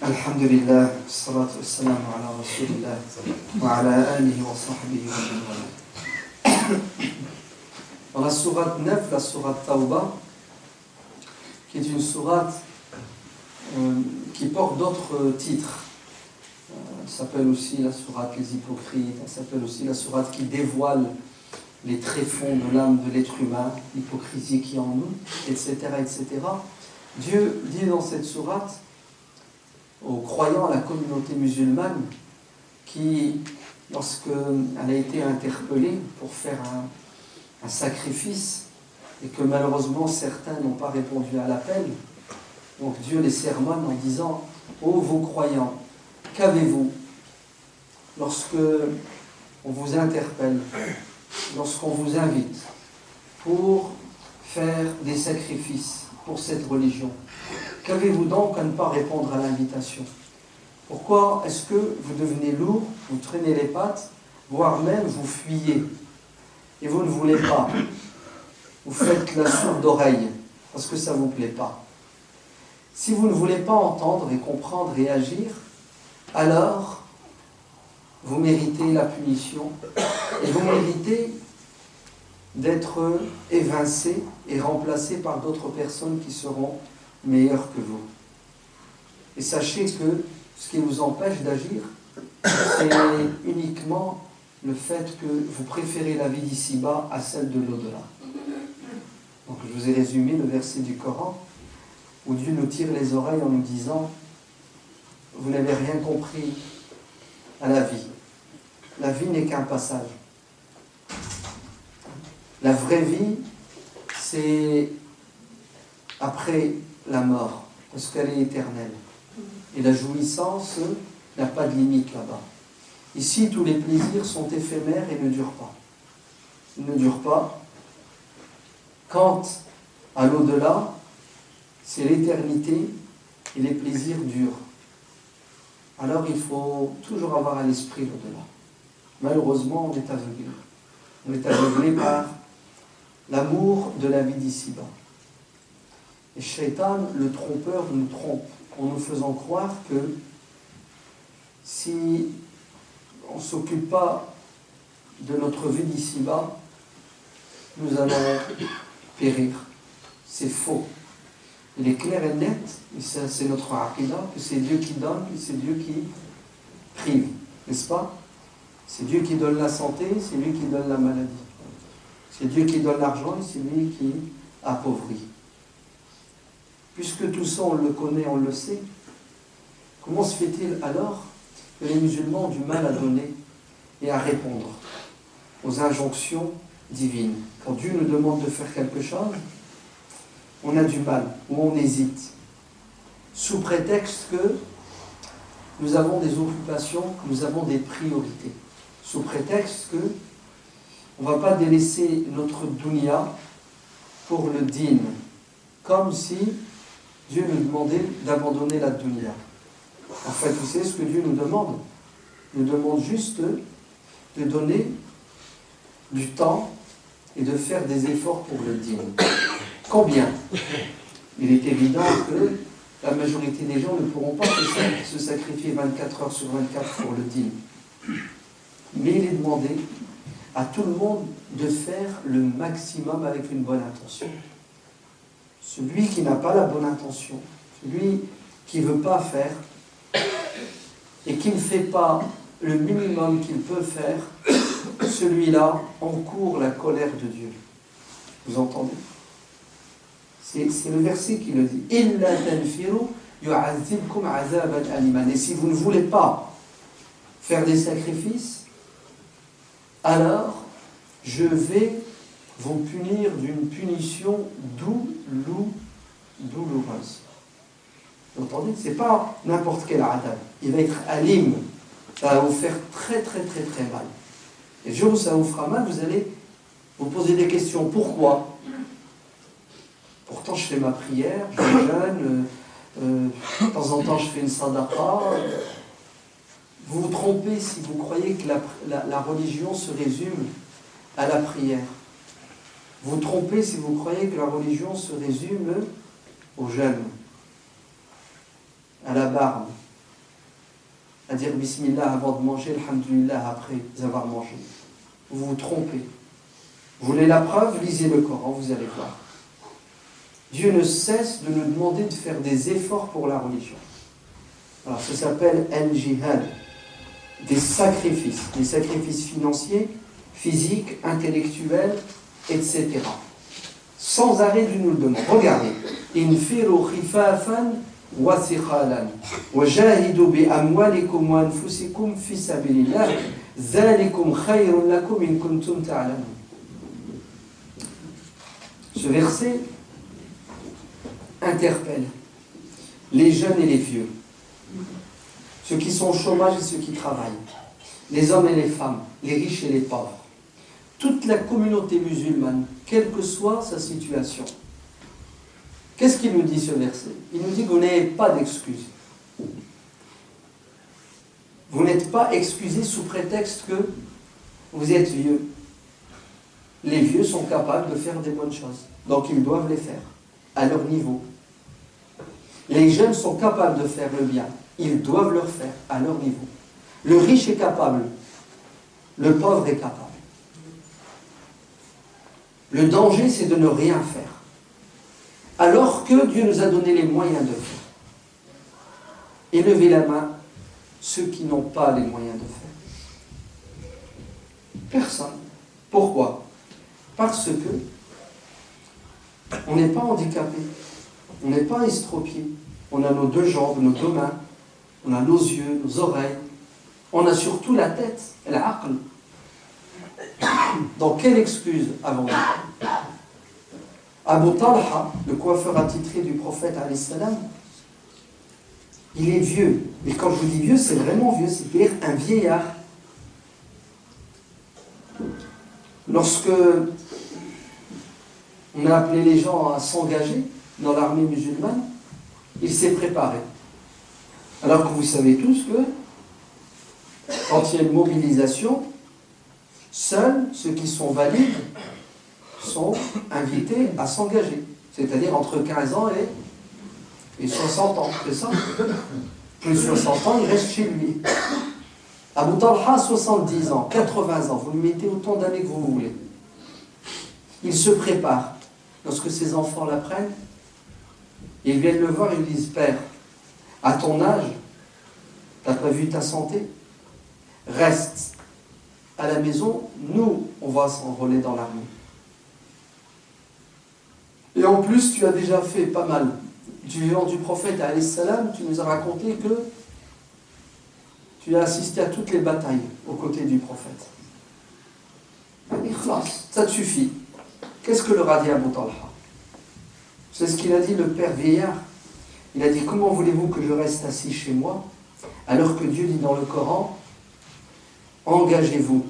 Alhamdulillah, salatu wassalamu ala rasulillah, wa ala alihi wa sahbihi wa man wala. Dans la sourate 9, la sourate Tawbah, qui est une sourate qui porte d'autres titres. Elle s'appelle aussi la sourate Les Hypocrites, elle s'appelle aussi la sourate qui dévoile les tréfonds de l'âme de l'être humain, l'hypocrisie qui est en nous, etc., etc. Dieu dit dans cette sourate aux croyants, à la communauté musulmane, qui, lorsqu'elle a été interpellée pour faire un sacrifice, et que malheureusement certains n'ont pas répondu à l'appel, donc Dieu les sermonne en disant « Ô vous croyants, qu'avez-vous lorsque on vous interpelle, lorsqu'on vous invite pour faire des sacrifices pour cette religion? Qu'avez-vous donc à ne pas répondre à l'invitation? Pourquoi est-ce que vous devenez lourd, vous traînez les pattes, voire même vous fuyez? Et vous ne voulez pas. Vous faites la sourde oreille parce que ça ne vous plaît pas. Si vous ne voulez pas entendre et comprendre et agir, alors vous méritez la punition et vous méritez d'être évincé et remplacé par d'autres personnes qui seront meilleures que vous. Et sachez que ce qui vous empêche d'agir, c'est uniquement le fait que vous préférez la vie d'ici-bas à celle de l'au-delà. Donc je vous ai résumé le verset du Coran où Dieu nous tire les oreilles en nous disant « Vous n'avez rien compris à la vie. La vie n'est qu'un passage. La vraie vie, c'est après la mort, parce qu'elle est éternelle. Et la jouissance n'a pas de limite là-bas. Ici, tous les plaisirs sont éphémères et ne durent pas. Ils ne durent pas. Quant à l'au-delà, c'est l'éternité et les plaisirs durent. Alors il faut toujours avoir à l'esprit l'au-delà. Malheureusement, on est aveuglé. On est aveuglé par l'amour de la vie d'ici-bas. Et Shaitan, le trompeur, nous trompe en nous faisant croire que si on ne s'occupe pas de notre vie d'ici-bas, nous allons périr. C'est faux. Il est clair et net, et ça, c'est notre aqidah, que c'est Dieu qui donne et c'est Dieu qui prive, n'est-ce pas? C'est Dieu qui donne la santé, c'est lui qui donne la maladie. C'est Dieu qui donne l'argent et c'est lui qui appauvrit. Puisque tout ça, on le connaît, on le sait, comment se fait-il alors que les musulmans ont du mal à donner et à répondre aux injonctions divines? Quand Dieu nous demande de faire quelque chose, on a du mal ou on hésite, sous prétexte que nous avons des occupations, que nous avons des priorités, sous prétexte que on ne va pas délaisser notre dunya pour le din, comme si Dieu nous demandait d'abandonner la dunya. En fait, vous savez ce que Dieu nous demande? Il nous demande juste de donner du temps et de faire des efforts pour le din. Combien? Il est évident que la majorité des gens ne pourront pas se sacrifier 24 heures sur 24 pour le din. Mais il est demandé à tout le monde de faire le maximum avec une bonne intention. Celui qui n'a pas la bonne intention, celui qui ne veut pas faire et qui ne fait pas le minimum qu'il peut faire, celui-là encourt la colère de Dieu. Vous entendez? C'est le verset qui le dit. « Illa tanfiru yu'azibkum azaban aliman » Et si vous ne voulez pas faire des sacrifices, alors je vais vous punir d'une punition douloureuse. Vous entendez? Ce n'est pas n'importe quel adab. Il va être alim. Ça va vous faire très très très très mal. Et le jour où ça vous fera mal, vous allez vous poser des questions. Pourquoi? Pourtant je fais ma prière, je jeûne, de temps en temps je fais une sadaqa. Vous vous trompez si vous croyez que la religion se résume à la prière. Vous vous trompez si vous croyez que la religion se résume au jeûne, à la barbe, à dire Bismillah avant de manger, Alhamdulillah après avoir mangé. Vous vous trompez. Vous voulez la preuve? Lisez le Coran, vous allez voir. Dieu ne cesse de nous demander de faire des efforts pour la religion. Alors ça s'appelle al-jihad, des sacrifices financiers, physiques, intellectuels, etc. Sans arrêt, Dieu nous le demande. Regardez. Infiru khifafan wa thiqalan wa jahidu bi amwalikum wa anfusikum fi sabilillah zalikum khayrun lakum in kuntum ta'lamun. Ce verset interpelle les jeunes et les vieux, ceux qui sont au chômage et ceux qui travaillent, les hommes et les femmes, les riches et les pauvres, toute la communauté musulmane, quelle que soit sa situation. Qu'est-ce qu'il nous dit ce verset? Il nous dit que vous n'avez pas d'excuses. Vous n'êtes pas excusés sous prétexte que vous êtes vieux. Les vieux sont capables de faire des bonnes choses, donc ils doivent les faire à leur niveau. Les jeunes sont capables de faire le bien, ils doivent le faire à leur niveau. Le riche est capable, le pauvre est capable. Le danger, c'est de ne rien faire, alors que Dieu nous a donné les moyens de faire. Élevez la main, ceux qui n'ont pas les moyens de faire. Personne. Pourquoi? Parce que on n'est pas handicapé, on n'est pas estropié, on a nos deux jambes, nos deux mains, on a nos yeux, nos oreilles, on a surtout la tête, l'aql. Donc quelle excuse avons-nous? Abu Talha, le coiffeur attitré du prophète alayhi salam, il est vieux. Et quand je vous dis vieux, c'est vraiment vieux, c'est-à-dire un vieillard. Lorsque on a appelé les gens à s'engager dans l'armée musulmane, il s'est préparé. Alors que vous savez tous que quand il y a une mobilisation, seuls ceux qui sont valides sont invités à s'engager. C'est-à-dire entre 15 ans et 60 ans, c'est ça? Plus de 60 ans, il reste chez lui. Abu Talha, 70 ans, 80 ans, vous lui mettez autant d'années que vous voulez. Il se prépare. Lorsque ses enfants l'apprennent, ils viennent le voir et lui disent: Père, à ton âge, tu n'as pas vu ta santé? Reste à la maison, nous, on va s'enrôler dans l'armée. Et en plus, tu as déjà fait pas mal. Du vivant du prophète, alayhi salam, tu nous as raconté que tu as assisté à toutes les batailles aux côtés du prophète. Ça te suffit. Qu'est-ce que leur a dit Abu Talha? C'est ce qu'il a dit le père vieillard. Il a dit: comment voulez-vous que je reste assis chez moi alors que Dieu dit dans le Coran: engagez-vous,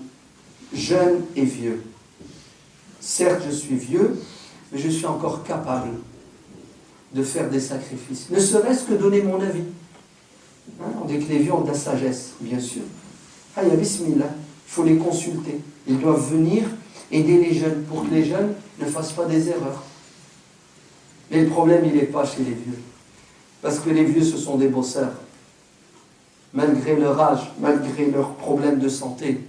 jeunes et vieux. Certes, je suis vieux, mais je suis encore capable de faire des sacrifices. Ne serait-ce que donner mon avis. On dit que les vieux ont de la sagesse, bien sûr. Il y a bismillah, il faut les consulter. Ils doivent venir aider les jeunes pour que les jeunes ne fassent pas des erreurs. Mais le problème, il n'est pas chez les vieux. Parce que les vieux, ce sont des bosseurs. Malgré leur âge, malgré leurs problèmes de santé,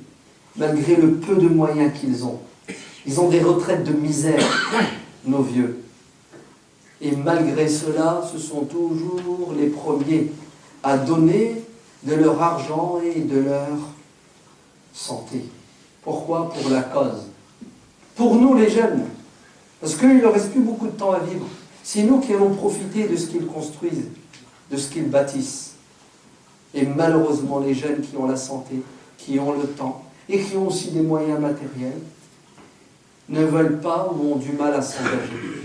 malgré le peu de moyens qu'ils ont. Ils ont des retraites de misère, nos vieux. Et malgré cela, ce sont toujours les premiers à donner de leur argent et de leur santé. Pourquoi? Pour la cause. Pour nous les jeunes. Parce qu'il ne leur reste plus beaucoup de temps à vivre. C'est nous qui allons profiter de ce qu'ils construisent, de ce qu'ils bâtissent. Et malheureusement, les jeunes qui ont la santé, qui ont le temps, et qui ont aussi des moyens matériels, ne veulent pas ou ont du mal à s'engager.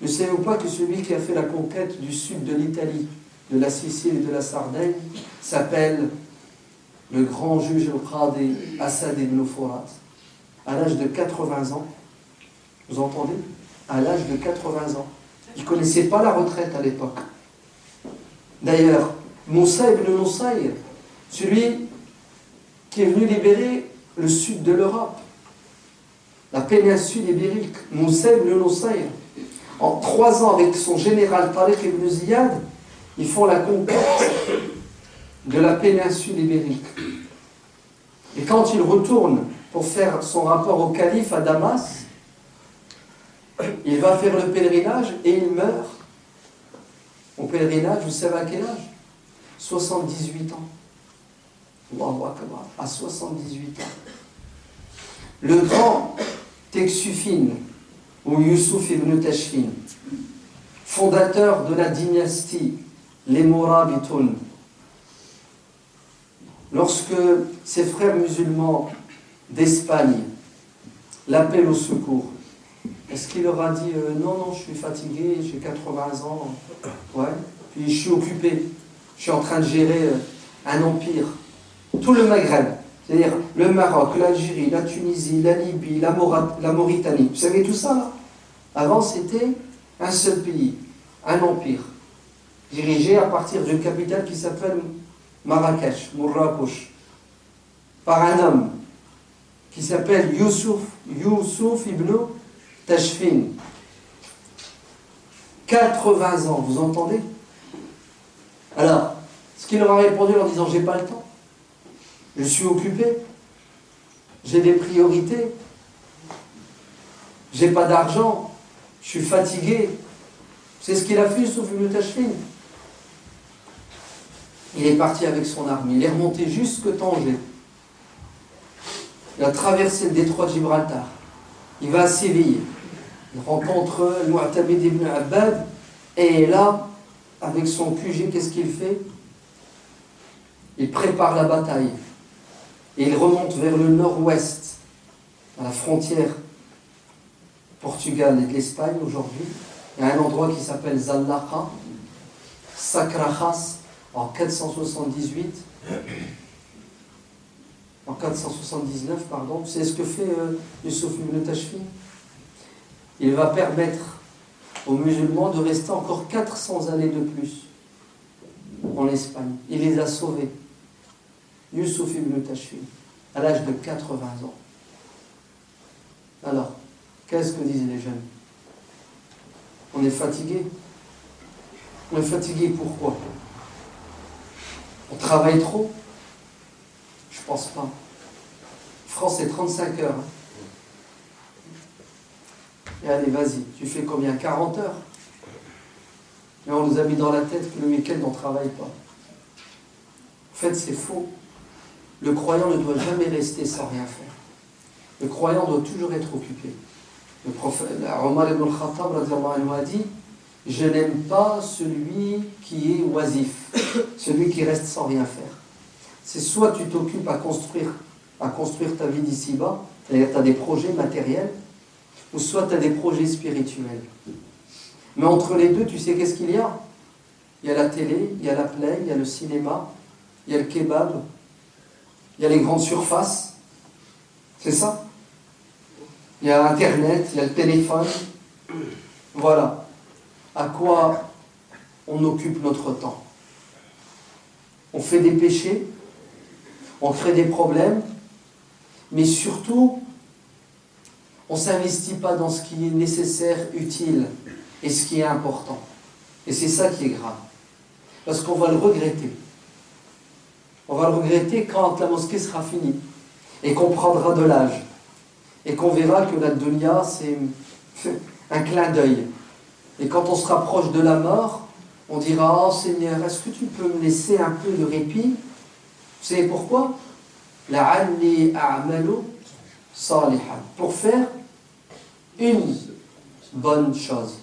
Ne savez-vous pas que celui qui a fait la conquête du sud de l'Italie, de la Sicile et de la Sardaigne, s'appelle le grand juge al-Qadi Assad ibn Furat, à l'âge de 80 ans? Vous entendez? À l'âge de 80 ans. Il ne connaissait pas la retraite à l'époque. D'ailleurs, Moussa ibn Nusayr, celui qui est venu libérer le sud de l'Europe, la péninsule ibérique, Moussa ibn Nusayr, en 3 ans avec son général Tariq ibn Ziyad, ils font la conquête de la péninsule ibérique. Et quand il retourne pour faire son rapport au calife à Damas, il va faire le pèlerinage et il meurt. Au pèlerinage, vous savez à quel âge? 78 ans. Allahu Akbar, à 78 ans. Le grand Teksufin, ou Yusuf ibn Tashfin, fondateur de la dynastie, les Mourabitoun, lorsque ses frères musulmans d'Espagne l'appellent au secours, est-ce qu'il leur a dit non, je suis fatigué, j'ai 80 ans, ouais, puis je suis occupé, je suis en train de gérer un empire, tout le Maghreb, c'est-à-dire le Maroc, l'Algérie, la Tunisie, la Libye, la Mauritanie, vous savez tout ça là? Avant c'était un seul pays, un empire, dirigé à partir d'une capitale qui s'appelle Marrakech, Marrakech, par un homme qui s'appelle Yusuf ibn Tashfin. 80 ans, vous entendez? Alors, ce qu'il leur a répondu en disant j'ai pas le temps, je suis occupé, j'ai des priorités, j'ai pas d'argent, je suis fatigué. C'est ce qu'il a fait, Yusuf ibn Tashfin. Il est parti avec son armée, il est remonté jusque Tanger. Il a traversé le détroit de Gibraltar. Il va à Séville. Il rencontre le Mu'tamid ibn Abbad. Et là, avec son QG, qu'est-ce qu'il fait? Il prépare la bataille. Et il remonte vers le nord-ouest, à la frontière Portugal et de l'Espagne aujourd'hui. Il y a un endroit qui s'appelle Zallaqa, Sacrajas, en 478. En 479, pardon. C'est ce que fait Yusuf ibn Tashfin. Il va permettre aux musulmans de rester encore 400 années de plus en Espagne. Il les a sauvés. Yusuf ibn Tashfin, à l'âge de 80 ans. Alors, qu'est-ce que disent les jeunes? On est fatigué. On est fatigué pourquoi? On travaille trop? Je pense pas. France, c'est 35 heures. Et allez, vas-y, tu fais combien? 40 heures? Mais on nous a mis dans la tête que le week-end, on ne travaille pas. En fait, c'est faux. Le croyant ne doit jamais rester sans rien faire. Le croyant doit toujours être occupé. Le prophète Omar ibn al-Khattab a dit: je n'aime pas celui qui est oisif, celui qui reste sans rien faire. C'est soit tu t'occupes à construire ta vie d'ici-bas, c'est-à-dire tu as des projets matériels, ou soit tu as des projets spirituels. Mais entre les deux, tu sais qu'est-ce qu'il y a? Il y a la télé, il y a la play, il y a le cinéma, il y a le kebab, il y a les grandes surfaces. C'est ça? Il y a Internet, il y a le téléphone. Voilà. À quoi on occupe notre temps? On fait des péchés, on crée des problèmes, mais surtout, on ne s'investit pas dans ce qui est nécessaire, utile, et ce qui est important. Et c'est ça qui est grave. Parce qu'on va le regretter. On va le regretter quand la mosquée sera finie, et qu'on prendra de l'âge, et qu'on verra que la dunya, c'est un clin d'œil. Et quand on se rapproche de la mort, on dira: oh Seigneur, est-ce que tu peux me laisser un peu de répit? Vous savez pourquoi? La'alli a'malu salihan. Pour faire une bonne chose.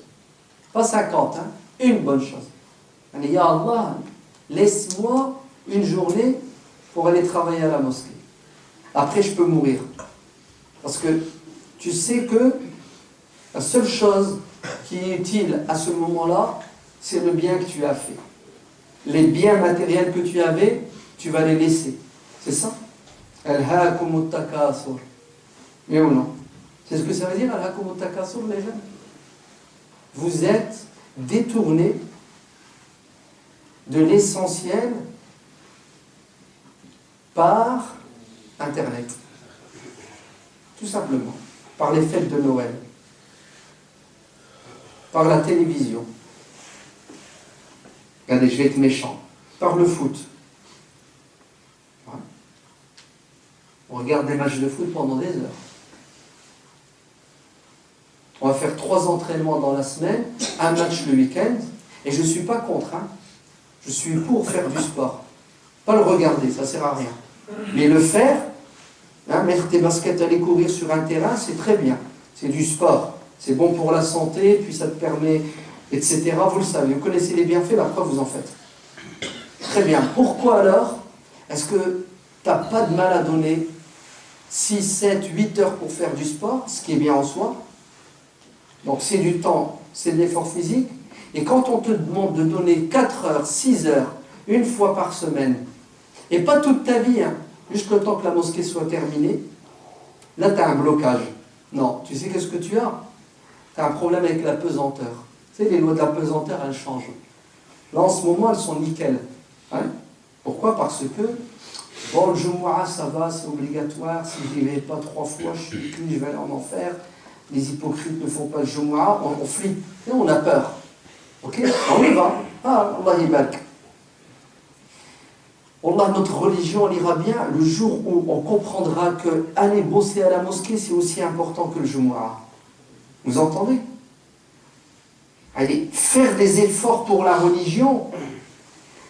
Pas 50, hein? Une bonne chose. Ya Allah, laisse-moi une journée pour aller travailler à la mosquée. Après, je peux mourir. Parce que tu sais que la seule chose qui est utile à ce moment-là, c'est le bien que tu as fait. Les biens matériels que tu avais, tu vas les laisser. C'est ça? Alhaakumut takasur. Mais ou non? C'est ce que ça veut dire, alhaakumut takasur, les jeunes? Vous êtes détournés de l'essentiel par Internet. Tout simplement. Par les fêtes de Noël. Par la télévision. Regardez, je vais être méchant. Par le foot. On regarde des matchs de foot pendant des heures. On va faire 3 entraînements dans la semaine, un match le week-end, et je ne suis pas contre. Je suis pour faire du sport. Pas le regarder, ça ne sert à rien. Mais le faire, mettre tes baskets, aller courir sur un terrain, c'est très bien. C'est du sport. C'est bon pour la santé, puis ça te permet, etc. Vous le savez, vous connaissez les bienfaits, la preuve, vous en faites. Très bien. Pourquoi alors est-ce que tu n'as pas de mal à donner 6, 7, 8 heures pour faire du sport, ce qui est bien en soi? Donc c'est du temps, c'est de l'effort physique. Et quand on te demande de donner 4 heures, 6 heures, une fois par semaine, et pas toute ta vie, juste le temps que la mosquée soit terminée, là tu as un blocage. Non, tu sais qu'est-ce que tu as? Tu as un problème avec la pesanteur. Tu sais, les lois de la pesanteur, elles changent. Là en ce moment, elles sont nickel. Pourquoi? Parce que, bon, le Jumu'ah, ça va, c'est obligatoire, si je n'y vais pas 3 fois, je vais aller en enfer. Les hypocrites ne font pas le Jumu'ah, on flippe, et on a peur. Ok? On y va. Ah, Allah yibak. Allah, notre religion, elle ira bien le jour où on comprendra que aller bosser à la mosquée, c'est aussi important que le Jumu'ah. Vous entendez? Allez, faire des efforts pour la religion,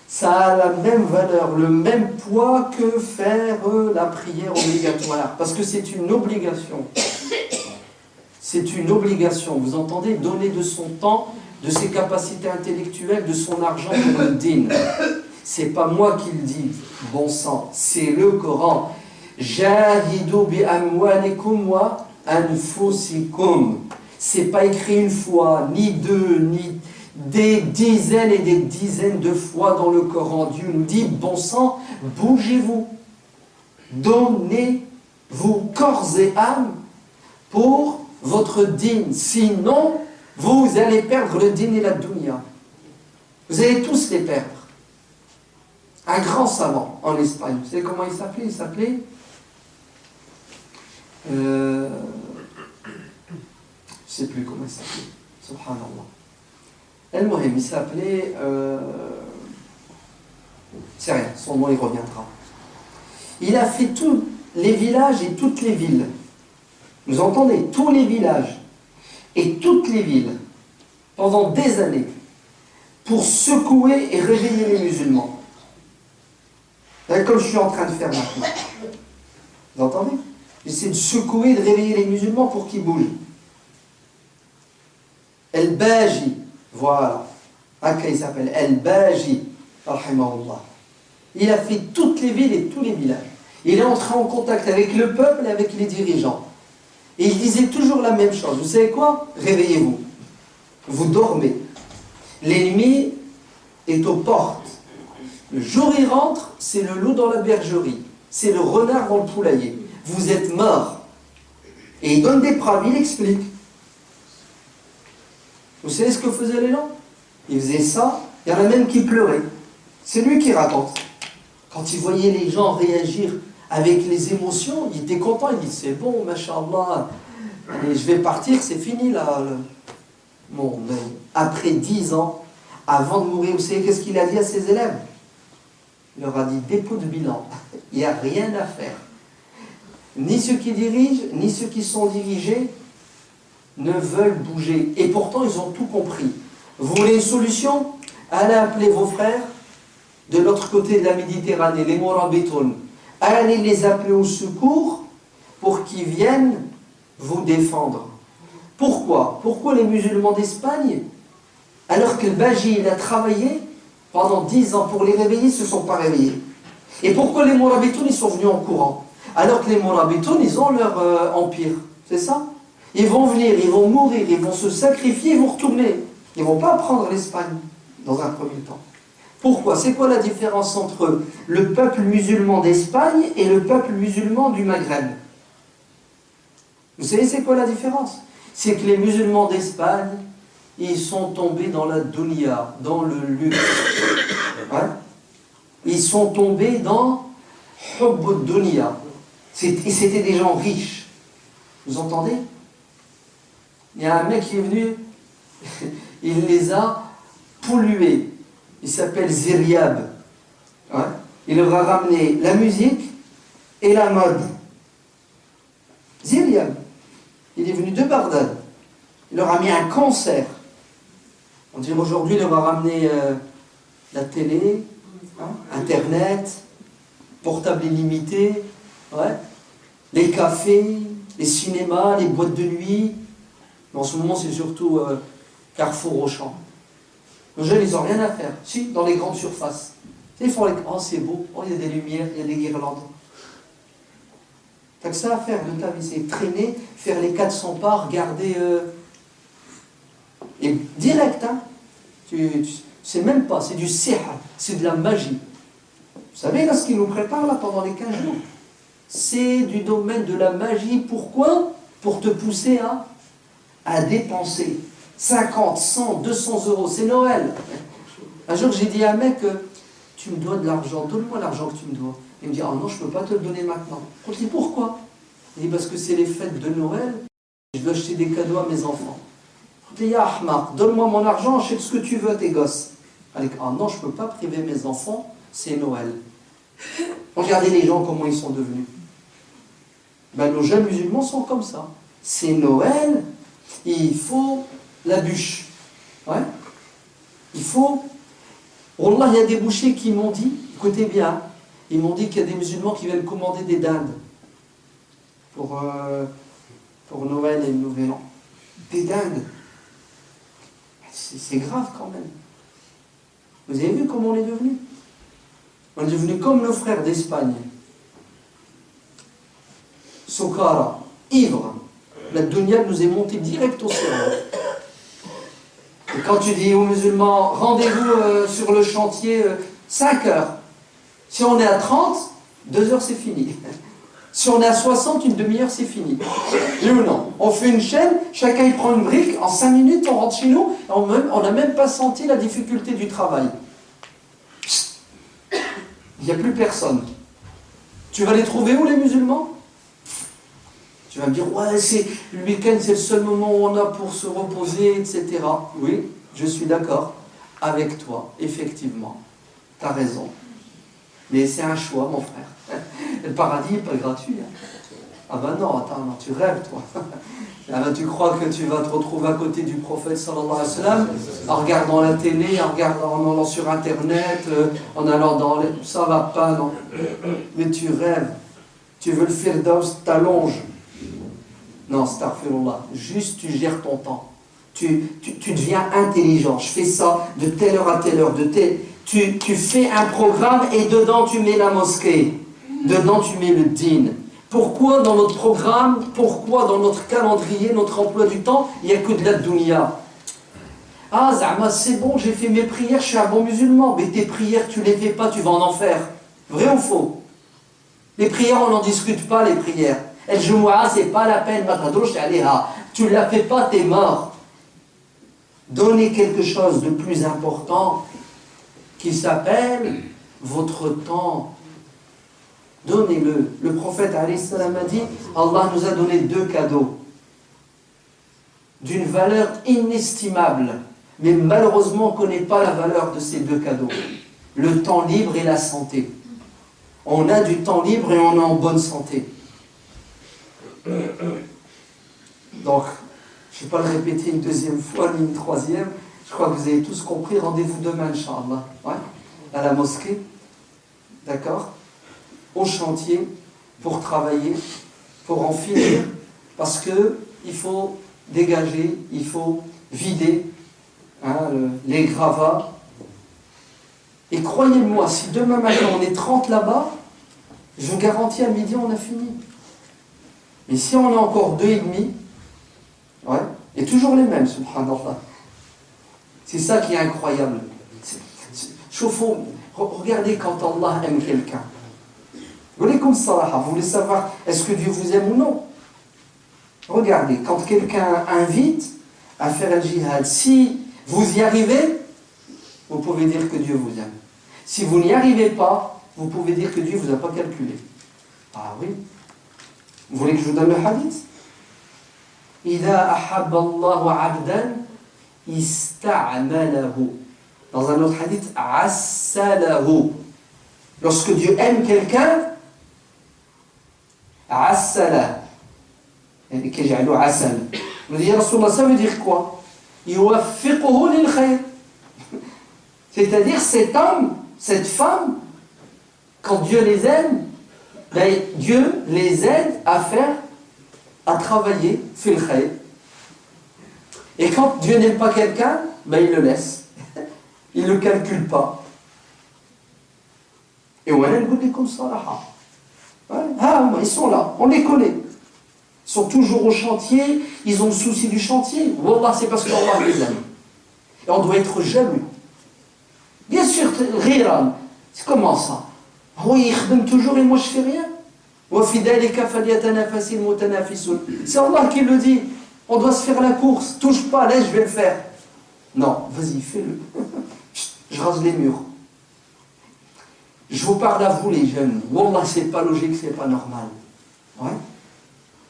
ça a la même valeur, le même poids que faire la prière obligatoire. Parce que c'est une obligation. C'est une obligation, vous entendez? Donner de son temps, de ses capacités intellectuelles, de son argent pour le din. C'est pas moi qui le dis, bon sang, c'est le Coran. Jahidu bi amwalikum wa anfusikum. C'est pas écrit une fois, ni deux, ni des dizaines et des dizaines de fois dans le Coran. Dieu nous dit, bon sang, bougez-vous. Donnez-vous corps et âme pour votre dîne. Sinon, vous allez perdre le dîne et la dunya. Vous allez tous les perdre. Un grand savant en Espagne, vous savez comment il s'appelait? Il s'appelait je ne sais plus comment il s'appelait. Subhanallah. El-Mohim, il s'appelait c'est rien, son nom il reviendra. Il a fait tous les villages et toutes les villes. Vous entendez? Tous les villages et toutes les villes pendant des années pour secouer et réveiller les musulmans. Comme je suis en train de faire maintenant. Vous entendez? J'essaie de secouer et de réveiller les musulmans pour qu'ils bougent. El-Baji, voilà. Il s'appelle El-Baji, rahimahullah. Il a fait toutes les villes et tous les villages. Il est entré en contact avec le peuple et avec les dirigeants. Et il disait toujours la même chose. Vous savez quoi? Réveillez-vous. Vous dormez. L'ennemi est aux portes. Le jour il rentre, c'est le loup dans la bergerie. C'est le renard dans le poulailler. Vous êtes morts. Et il donne des preuves, il explique. Vous savez ce que faisaient les gens? Ils faisaient ça, il y en a même qui pleuraient. C'est lui qui raconte. Quand il voyait les gens réagir avec les émotions, il était content, il dit c'est bon, mashallah, allez, je vais partir, c'est fini là. Bon, mais après 10 ans, avant de mourir, vous savez qu'est-ce qu'il a dit à ses élèves? Il leur a dit dépôt de bilan, il n'y a rien à faire. Ni ceux qui dirigent, ni ceux qui sont dirigés ne veulent bouger. Et pourtant, ils ont tout compris. Vous voulez une solution? Allez appeler vos frères de l'autre côté de la Méditerranée, les Morabitoun. Allez les appeler au secours pour qu'ils viennent vous défendre. Pourquoi? Pourquoi les musulmans d'Espagne, alors que le Baji il a travaillé pendant 10 ans pour les réveiller, ils ne se sont pas réveillés? Et pourquoi les Morabitoun ils sont venus en courant? Alors que les Morabitoun ils ont leur empire, c'est ça? Ils vont venir, ils vont mourir, ils vont se sacrifier, ils vont retourner. Ils ne vont pas prendre l'Espagne dans un premier temps. Pourquoi? C'est quoi la différence entre le peuple musulman d'Espagne et le peuple musulman du Maghreb? Vous savez c'est quoi la différence? C'est que les musulmans d'Espagne, ils sont tombés dans la dunya, dans le luxe. Ils sont tombés dans hubb dunya. C'était des gens riches. Vous entendez? Il y a un mec qui est venu, il les a pollués. Il s'appelle Ziryab. Il leur a ramené la musique et la mode. Ziryab, il est venu de Bagdad. Il leur a mis un concert. On dirait aujourd'hui, il leur a ramené la télé, Internet, portable illimité, ouais, les cafés, les cinémas, les boîtes de nuit. Mais en ce moment, c'est surtout Carrefour, Auchan. Les jeunes, ils n'ont rien à faire. Si, dans les grandes surfaces. Ils font les... Oh, c'est beau. Oh, il y a des lumières, il y a des guirlandes. T'as que ça à faire de ta vie, c'est traîner, faire les 400 pas, regarder... Et direct, hein. C'est même pas, c'est du sihr, c'est de la magie. Vous savez, là, ce qu'il nous prépare, là, pendant les 15 jours, c'est du domaine de la magie. Pourquoi? Pour te pousser à dépenser 50, 100, 200 euros. C'est Noël. Un jour, j'ai dit à un mec, tu me dois de l'argent, donne-moi l'argent que tu me dois. Il me dit, ah non, je ne peux pas te le donner maintenant. Je lui dis, pourquoi? Il dit, parce que c'est les fêtes de Noël, je dois acheter des cadeaux à mes enfants. Je lui dis, ya Ahmar, donne-moi mon argent, achète ce que tu veux à tes gosses. Avec, ah non, je ne peux pas priver mes enfants, c'est Noël. Regardez les gens, comment ils sont devenus. Ben, nos jeunes musulmans sont comme ça. C'est Noël, il faut la bûche. Ouais. Il faut... Wallah, il y a des bouchers qui m'ont dit, écoutez bien, ils m'ont dit qu'il y a des musulmans qui viennent commander des dindes pour Noël et le Nouvel An. Des dindes. C'est grave quand même. Vous avez vu comment on est devenu? On est devenu comme nos frères d'Espagne. Sokara, ivre. La dunya nous est montée direct au cerveau. Et quand tu dis aux musulmans, rendez-vous sur le chantier 5 heures. Si on est à 30, 2 heures c'est fini. Si on est à 60, une demi-heure c'est fini. Oui ou non? On fait une chaîne, chacun il prend une brique, en 5 minutes on rentre chez nous, on n'a même pas senti la difficulté du travail. Il n'y a plus personne. Tu vas les trouver où les musulmans? Tu vas me dire, ouais, le week-end c'est le seul moment où on a pour se reposer, etc. Oui, je suis d'accord avec toi, effectivement. Tu as raison. Mais c'est un choix, mon frère. Le paradis n'est pas gratuit. Hein. Ah ben non, attends, non, tu rêves, toi. Ah ben, tu crois que tu vas te retrouver à côté du prophète, sallallahu alayhi wa sallam, en regardant la télé, en allant sur Internet, en allant dans les... Ça va pas, non. Mais tu rêves. Tu veux le firdaus, t'allonges. Non, astaghfirullah. Juste, tu gères ton temps. Tu deviens intelligent. Je fais ça de telle heure à telle heure, Tu fais un programme et dedans tu mets la mosquée. Dedans tu mets le din. Pourquoi dans notre programme, pourquoi dans notre calendrier, notre emploi du temps, il n'y a que de la dunya? Ah, Zama, c'est bon, j'ai fait mes prières, je suis un bon musulman. Mais tes prières, tu ne les fais pas, tu vas en enfer. Vrai ou faux? Les prières, on n'en discute pas, les prières. El Jumu'ah, c'est pas la peine, tu ne la fais pas, t'es mort. Donnez quelque chose de plus important qui s'appelle votre temps. Donnez-le. Le prophète alayhi salam a dit, Allah nous a donné 2 cadeaux d'une valeur inestimable. Mais malheureusement, on ne connaît pas la valeur de ces 2 cadeaux. Le temps libre et la santé. On a du temps libre et on est en bonne santé. Donc, je ne vais pas le répéter une 2e fois, ni une 3e. Je crois que vous avez tous compris. Rendez-vous demain, Inch'Allah. Ouais, à la mosquée. D'accord? Au chantier, pour travailler, pour en finir. Parce qu'il faut dégager, il faut vider les gravats. Et croyez-moi, si demain matin on est 30 là-bas, je vous garantis à midi on a fini. Mais si on est encore 2,5, ouais, et toujours les mêmes, subhanallah. C'est ça qui est incroyable. Regardez quand Allah aime quelqu'un. Vous voulez savoir est-ce que Dieu vous aime ou non? Regardez, quand quelqu'un invite à faire le djihad, si vous y arrivez, vous pouvez dire que Dieu vous aime. Si vous n'y arrivez pas, vous pouvez dire que Dieu ne vous a pas calculé. Ah oui. Vous voulez que je vous donne le hadith? إِذَا أَحَبَّ اللَّهُ عَبْدًا إِسْتَعْمَلَهُ. Dans un autre hadith, عَسَّلَهُ. Lorsque Dieu aime quelqu'un, عَسَّلَهُ. يعني كيجعلوا عسل. يا رسول الله, ça veut dire quoi? يوفقه للخير. C'est-à-dire cet homme, cette femme, quand Dieu les aide, ben, Dieu les aide à travailler, fil khayr. Et quand Dieu n'aime pas quelqu'un, ben, il le laisse. Il ne le calcule pas. Et voilà le goût des comme ça. Ils sont là, on les connaît. Ils sont toujours au chantier, ils ont le souci du chantier. Wallah, c'est parce qu'Allah les aime. Et on doit être jaloux. Bien sûr, Ghiran, c'est comment ça? Oui, il donne toujours et moi je fais rien. C'est Allah qui le dit. On doit se faire la course. Touche pas, laisse, je vais le faire. Non, vas-y, fais-le. Je rase les murs. Je vous parle à vous les jeunes. Wallah, c'est pas logique, c'est pas normal. Ouais.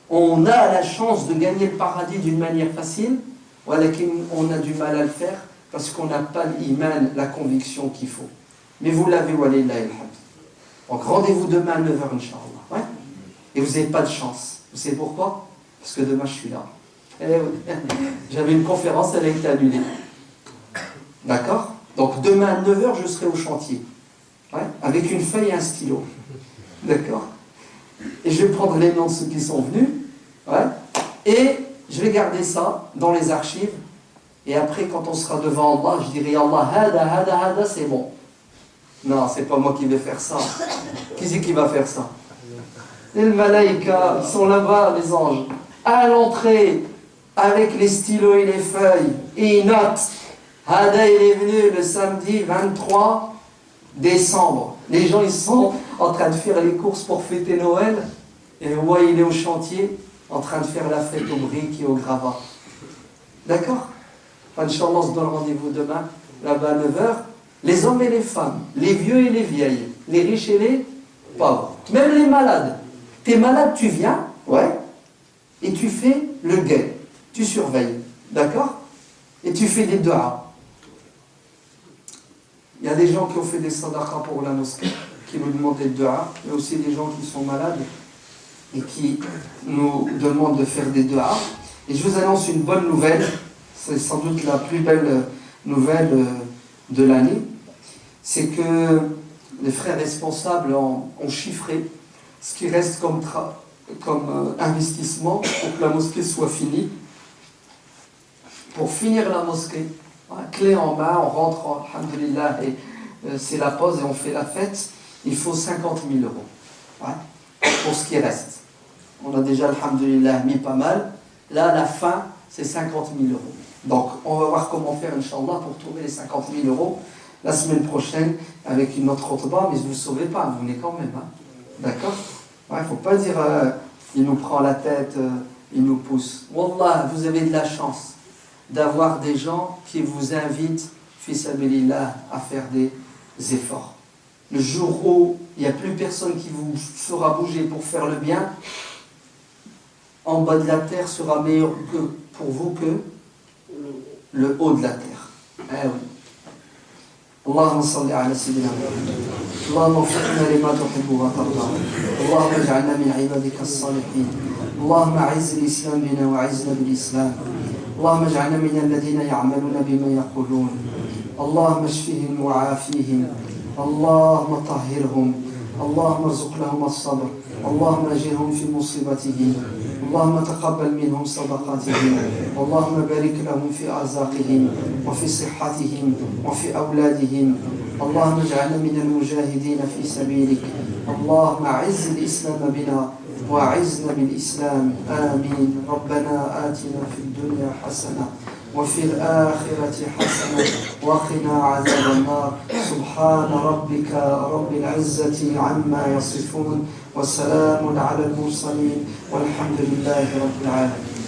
On a la chance de gagner le paradis d'une manière facile, voilà qu'on a du mal à le faire parce qu'on n'a pas l'iman, la conviction qu'il faut. Mais vous l'avez, walillah ilhamd. Donc rendez-vous demain à 9h, Inch'Allah. Ouais. Et vous n'avez pas de chance. Vous savez pourquoi? Parce que demain je suis là. J'avais une conférence, elle a été annulée. D'accord? Donc demain à 9h, je serai au chantier. Ouais, avec une feuille et un stylo. D'accord? Et je vais prendre les noms de ceux qui sont venus. Ouais, et je vais garder ça dans les archives. Et après, quand on sera devant Allah, je dirai Allah, hada, c'est bon. Non, c'est pas moi qui vais faire ça. Qui c'est qui va faire ça? Les malaïkas, ils sont là-bas, les anges. À l'entrée, avec les stylos et les feuilles, et ils notent. Hada, il est venu le samedi 23 décembre. Les gens, ils sont en train de faire les courses pour fêter Noël. Et ouais, il est au chantier, en train de faire la fête au briques et au gravat. D'accord? Inch'Allah, on se donne rendez-vous demain, là-bas à 9h. Les hommes et les femmes, les vieux et les vieilles, les riches et les pauvres, même les malades. T'es malade, tu viens, ouais, et tu fais le guet, tu surveilles, d'accord? Et tu fais des du'as. Il y a des gens qui ont fait des sadaqas pour la mosquée, qui nous demandent des du'as. Il y a aussi des gens qui sont malades et qui nous demandent de faire des du'as. Et je vous annonce une bonne nouvelle, c'est sans doute la plus belle nouvelle de l'année, c'est que les frères responsables ont chiffré ce qui reste comme investissement pour que la mosquée soit finie. Pour finir la mosquée, clé en main, on rentre, alhamdulillah, et c'est la pause et on fait la fête, il faut 50 000 euros. Ouais, pour ce qui reste. On a déjà, alhamdulillah, mis pas mal. Là, la fin, c'est 50 000 euros. Donc, on va voir comment faire, Inch'Allah, pour trouver les 50 000 euros la semaine prochaine avec une autre khutba, mais vous ne sauvez pas, vous venez quand même. Hein. D'accord? Il ne faut pas dire il nous prend la tête, il nous pousse. Wallah, vous avez de la chance d'avoir des gens qui vous invitent, fi sabilillah, à faire des efforts. Le jour où il n'y a plus personne qui vous fera bouger pour faire le bien, en bas de la terre sera meilleur pour vous que le haut de la terre. Eh oui. اللهم صل على سيدنا محمد اللهم وفقنا لما تحب وترضى اللهم اجعلنا من عبادك الصالحين اللهم اعز الاسلام بنا واعزنا بالاسلام اللهم اجعلنا من الذين يعملون بما يقولون اللهم اشفهم وعافيهم اللهم طهرهم اللهم ارزق لهم الصبر اللهم اجرهم في مصيبتهم اللهم تقبل منهم صدقاتهم اللهم بارك لهم في أرزاقهم وفي صحتهم وفي أولادهم اللهم اجعلنا من المجاهدين في سبيلك اللهم أعز الإسلام بنا وأعزنا بالإسلام آمين ربنا آتنا في الدنيا حسنة وفي الآخرة حسنة وقنا عذاب النار سبحان ربك رب العزة عما يصفون وسلام على المرسلين والحمد لله رب العالمين